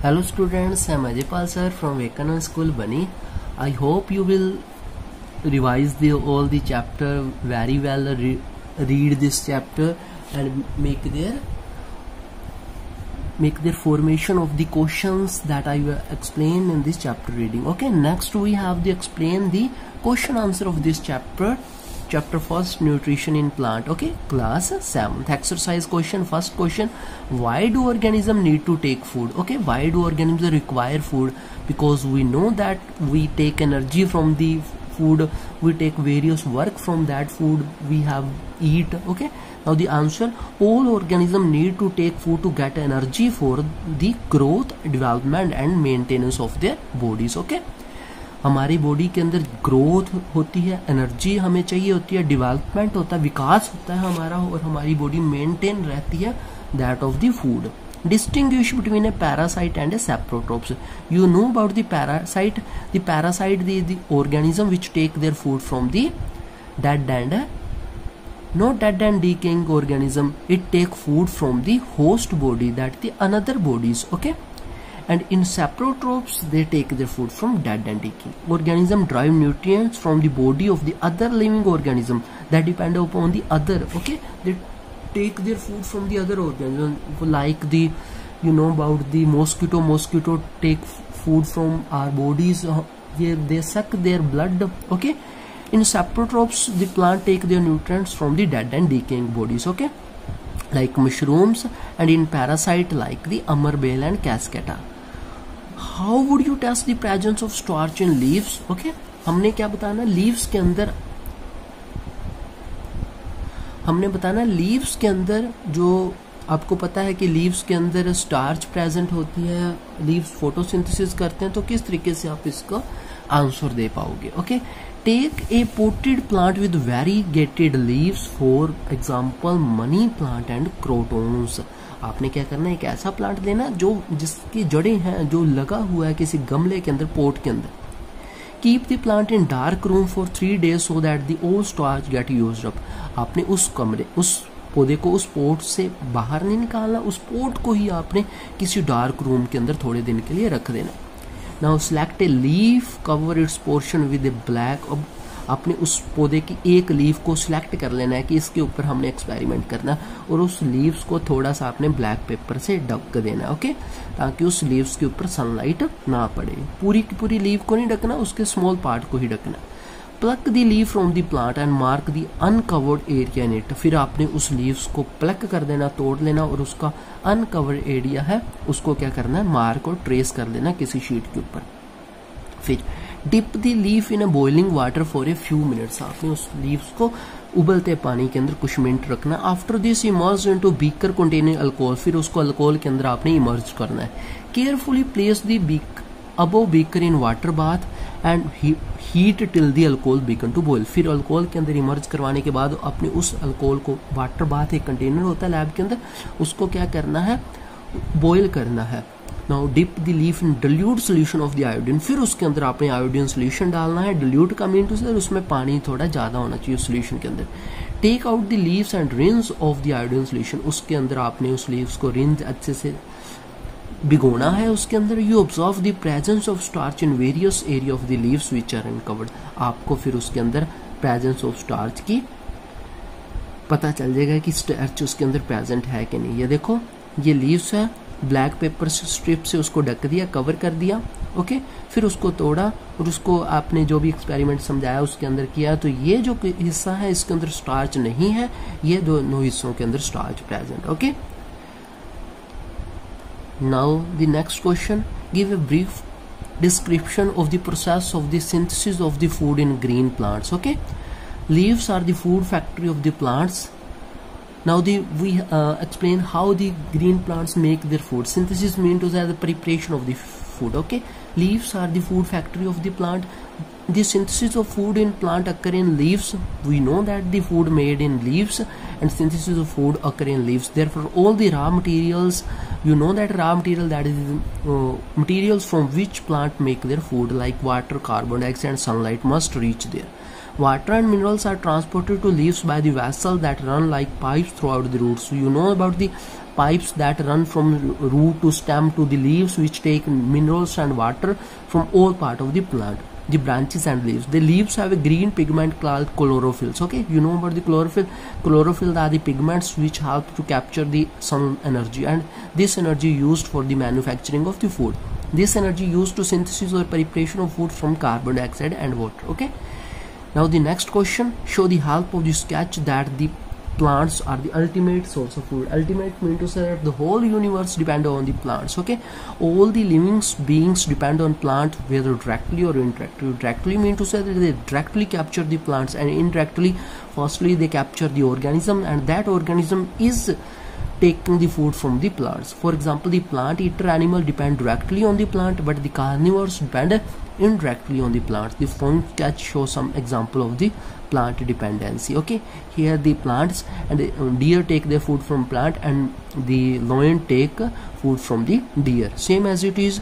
Hello students, I am Ajaypal sir from Vivekananda School Bani. I hope you will revise all the chapter very well, read this chapter and make their formation of the questions that I will explain in this chapter reading. Okay, next we have to explain the question answer of this chapter first, nutrition in plant. Okay, class 7th exercise question. First question, why do organisms need to take food? Okay, why do organisms require food? Because we know that we take energy from the food, we take various work from that food we have eat. Okay, now the answer, all organisms need to take food to get energy for the growth, development and maintenance of their bodies. Okay, हमारी body के अंदर growth होती है, energy हमें चाहिए होती है, development होता है, विकास होता है हमारा, और हमारी बॉडी मेंटेन रहती है that of the food. Distinguish between a parasite and a saprotrophs. You know about the parasite. The parasite the organism which take their food from the dead and not dead and decaying organism, it take food from the host body, that the another bodies. Okay, and in saprotrophs they take their food from dead and decaying organism, derive nutrients from the body of the other living organism that depend upon the other. Okay, they take their food from the other organism, like the, you know about the mosquito take food from our bodies, they suck their blood. Okay, in saprotrophs the plant take their nutrients from the dead and decaying bodies. Okay, like mushrooms, and in parasite like the amarbale and cascata. How would you test the presence of starch in leaves? Okay, हमने क्या बताना, leaves के अंदर हमने बताना, leaves के अंदर जो आपको पता है कि लीव्स के अंदर स्टार्च प्रेजेंट होती है, लीव्स फोटोसिंथेसिस करते हैं, तो किस तरीके से आप इसका आंसर दे पाओगे. Okay, take a potted plant with variegated leaves, for example money plant and crotons. आपने क्या करना है, एक ऐसा प्लांट लेना जो जिसकी जड़ें हैं, जो लगा हुआ है किसी गमले के अंदर, पोट के अंदर. Keep the plant in dark room for 3 days so that the old starch get used up. आपने उस कमरे, उस पौधे को उस पोट से बाहर नहीं निकालना, उस पोट को ही आपने किसी डार्क रूम के अंदर थोड़े दिन के लिए रख देना. Now select a leaf, cover it's portion with A black. अब आपने उस पौधे की एक लीफ को सिलेक्ट कर लेना है कि इसके ऊपर हमने एक्सपेरिमेंट करना, और उस लीव्स को थोड़ा सा आपने ब्लैक पेपर से ढक देना. ओके, ताकि उस लीव्स के ऊपर सनलाइट ना पड़े. पूरी की पूरी लीव को नहीं ढकना, उसके स्मॉल पार्ट को ही ढकना. Plug the leaf from the plant and mark the uncovered area in it. फिर आपने उस लीव्स को प्लक कर देना, तोड़ लेना, और उसका अनकवर्ड एरिया है उसको क्या करना है, मार्क और ट्रेस कर लेना किसी शीट के ऊपर. फिर dip the leaf in a boiling water for a few minutes. आपने उस लीव्स को उबलते पानी के अंदर कुछ मिनट रखना. After this immerse into beaker containing alcohol. फिर उसको अल्कोहल के अंदर आपने इमर्ज करना है. Carefully place the beak above beaker in water bath and heat till the alcohol begin to boil. फिर अल्कोहल के अंदर इमर्ज करवाने के बाद अपने उस अल्कोहल को, वाटर बाथ एक कंटेनर होता है लैब के अंदर, उसको क्या करना है, बॉयल करना है. Now dip the leaf in dilute solution of the iodine. फिर उसके अंदर आपने आयोडीन सोल्यूशन डालना है. डिल्यूट का मीन टू से उसमें पानी थोड़ा ज्यादा होना चाहिए सोल्यूशन के अंदर. Take out the leaves and rinse off the iodine solution. उसके अंदर आपने उस लीव्स को रिंस अच्छे से भिगोना है उसके अंदर. You observe the presence of starch in various area of the leaves which are uncovered. आपको फिर उसके अंदर प्रेजेंस ऑफ स्टार्च की पता चल जाएगा कि स्टार्च उसके अंदर प्रेजेंट है कि नहीं. ये देखो, ये लीव्स है, ब्लैक पेपर स्ट्रिप से उसको ढक दिया, कवर कर दिया. ओके, फिर उसको तोड़ा और उसको आपने जो भी एक्सपेरिमेंट समझाया उसके अंदर किया. तो ये जो हिस्सा है इसके अंदर स्टार्च नहीं है, ये दोनों हिस्सों के अंदर starch present. Okay, now the next question, give a brief description of the process of the synthesis of the food in green plants. Okay, leaves are the food factory of the plants. Now we explain how the green plants make their food. Synthesis means to say the preparation of the food. Okay, leaves are the food factory of the plant. The synthesis of food in plant occur in leaves. We know that the food made in leaves and synthesis of food occur in leaves. Therefore, all the raw materials, you know that raw material, that is materials from which plant make their food, like water, carbon dioxide and sunlight, must reach there. Water and minerals are transported to leaves by the vessel that run like pipes throughout the roots. So you know about the pipes that run from root to stem to the leaves, which take minerals and water from all part of the plant, the branches and leaves. The leaves have a green pigment called chlorophylls. Okay, you know about the chlorophyll. Chlorophyll are the pigments which help to capture the sun energy, and this energy used for the manufacturing of the food. This energy used to synthesis or preparation of food from carbon dioxide and water. Okay, now the next question, show the help of the sketch that the plants are the ultimate source of food. Ultimate means to say that the whole universe depends on the plants. Okay, all the living beings depend on plants, whether directly or indirectly. Directly means to say that they directly capture the plants, and indirectly, firstly they capture the organism, and that organism is taking the food from the plants. For example, the plant eater animal depend directly on the plant, but the carnivores depend indirectly on the plants. The following sketch shows some example of the plant dependency. Okay, here the plants and the deer take their food from plant, and the lion take food from the deer. Same as it is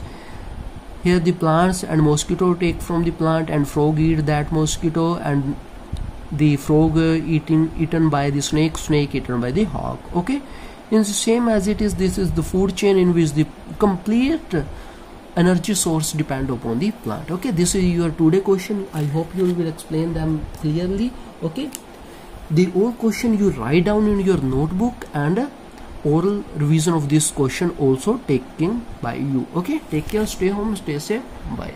here, the plants and mosquito take from the plant, and frog eat that mosquito, and the frog eaten by the snake, snake eaten by the hawk. Okay, in the same as it is, this is the food chain in which the complete energy source depend upon the plant. Okay, this is your today question. I hope you will explain them clearly. Okay, the old question you write down in your notebook, and oral revision of this question also taken by you. Okay, take care, stay home, stay safe, bye.